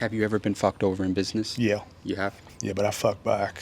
Have you ever been fucked over in business? Yeah. You have? Yeah, but I fuck back.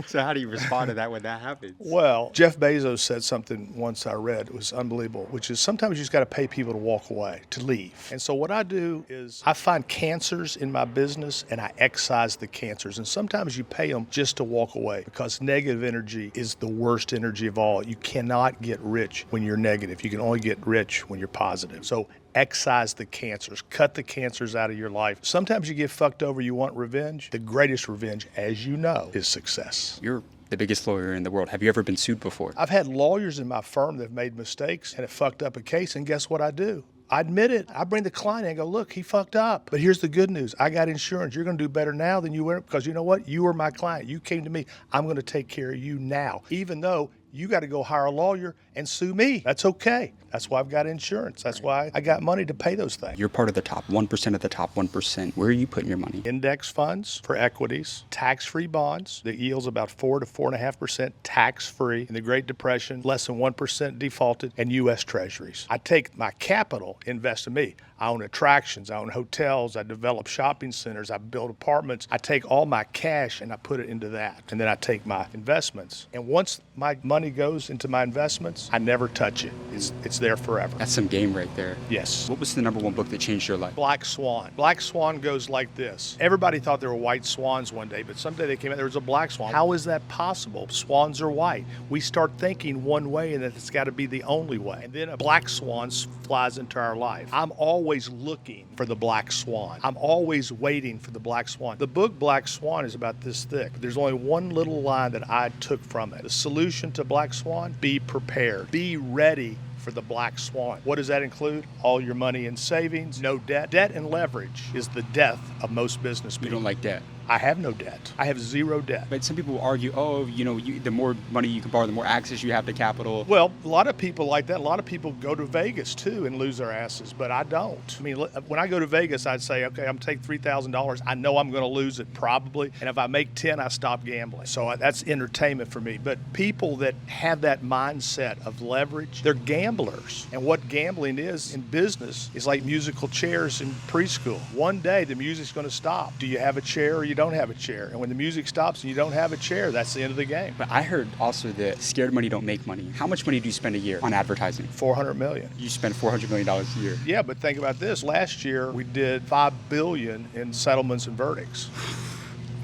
So how do you respond to that when that happens? Well, Jeff Bezos said something once I read, it was unbelievable, which is sometimes you just got to pay people to walk away, to leave. And so what I do is I find cancers in my business and I excise the cancers. And sometimes you pay them just to walk away because negative energy is the worst energy of all. You cannot get rich when you're negative. You can only get rich when you're positive. So excise the cancers, cut the cancers out of your life. Sometimes you get fucked over, you want revenge. The greatest revenge, as you know, is success. You're the biggest lawyer in the world. Have you ever been sued before? I've had lawyers in my firm that have made mistakes and have fucked up a case, and guess what I do? I admit it. I bring the client in and go, look, he fucked up. But here's the good news. I got insurance. You're going to do better now than you were because you know what? You were my client. You came to me. I'm going to take care of you now, even though you got to go hire a lawyer and sue me. That's okay. That's why I've got insurance. That's why I got money to pay those things. You're part of the top 1% of the top 1%. Where are you putting your money? Index funds for equities, tax-free bonds that yields about 4 to 4.5% tax-free. In the Great Depression, less than 1% defaulted, and U.S. Treasuries. I take my capital, invest in me. I own attractions, I own hotels, I develop shopping centers, I build apartments. I take all my cash and I put it into that. And then I take my investments. And once my money goes into my investments, I never touch it. It's there forever. That's some game right there. Yes. What was the number one book that changed your life? Black Swan. Black Swan goes like this. Everybody thought there were white swans one day, but someday they came out, there was a black swan. How is that possible? Swans are white. We start thinking one way and that it's got to be the only way. And then a black swan flies into our life. I'm always looking for the black swan. I'm always waiting for the black swan. The book Black Swan is about this thick. There's only one little line that I took from it. The solution to Black Swan, be prepared. Be ready for the black swan. What does that include? All your money in savings, no debt. Debt and leverage is the death of most business people. You don't like debt. I have no debt. I have zero debt. But some people will argue, the more money you can borrow, the more access you have to capital. Well, a lot of people like that. A lot of people go to Vegas too and lose their asses, but I don't. I mean, when I go to Vegas, I'd say, okay, I'm taking $3,000. I know I'm going to lose it probably, and if I make 10, I stop gambling. So that's entertainment for me. But people that have that mindset of leverage, they're gamblers. And what gambling is in business is like musical chairs in preschool. One day the music's going to stop. Do you have a chair or you don't have a chair? And when the music stops and you don't have a chair, that's the end of the game. But I heard also that scared money don't make money. How much money do you spend a year on advertising? $400 million. You spend $400 million a year. Yeah, but think about this. Last year we did $5 billion in settlements and verdicts.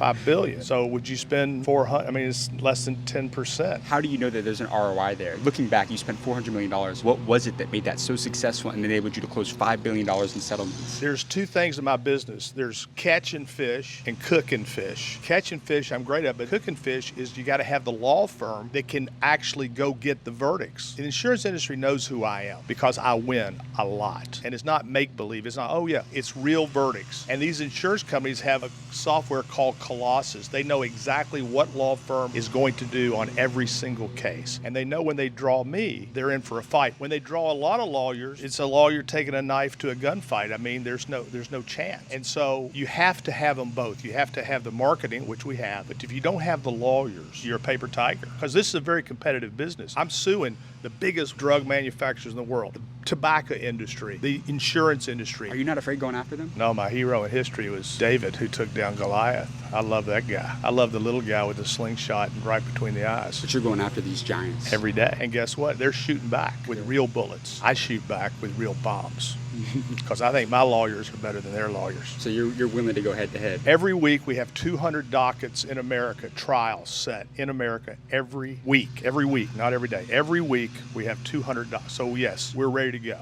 $5 billion. So would you spend 400? I mean, it's less than 10%. How do you know that there's an ROI there? Looking back, you spent $400 million. What was it that made that so successful and enabled you to close $5 billion in settlements? There's two things in my business. There's catching fish and cooking fish. Catching fish, I'm great at, but cooking fish is you got to have the law firm that can actually go get the verdicts. The insurance industry knows who I am because I win a lot. And it's not make-believe. It's not, oh yeah, it's real verdicts. And these insurance companies have a software called Colossus. They know exactly what law firm is going to do on every single case. And they know when they draw me, they're in for a fight. When they draw a lot of lawyers, it's a lawyer taking a knife to a gunfight. I mean, there's no chance. And so you have to have them both. You have to have the marketing, which we have. But if you don't have the lawyers, you're a paper tiger. Because this is a very competitive business. I'm suing the biggest drug manufacturers in the world, the tobacco industry, the insurance industry. Are you not afraid going after them? No, my hero in history was David, who took down Goliath. I love that guy. I love the little guy with the slingshot right between the eyes. But you're going after these giants. Every day. And guess what? They're shooting back with real bullets. I shoot back with real bombs. Because I think my lawyers are better than their lawyers. So you're willing to go head to head? Every week we have 200 dockets in America, trials set in America every week, not every day. Every week we have 200 dockets. So yes, we're ready to go.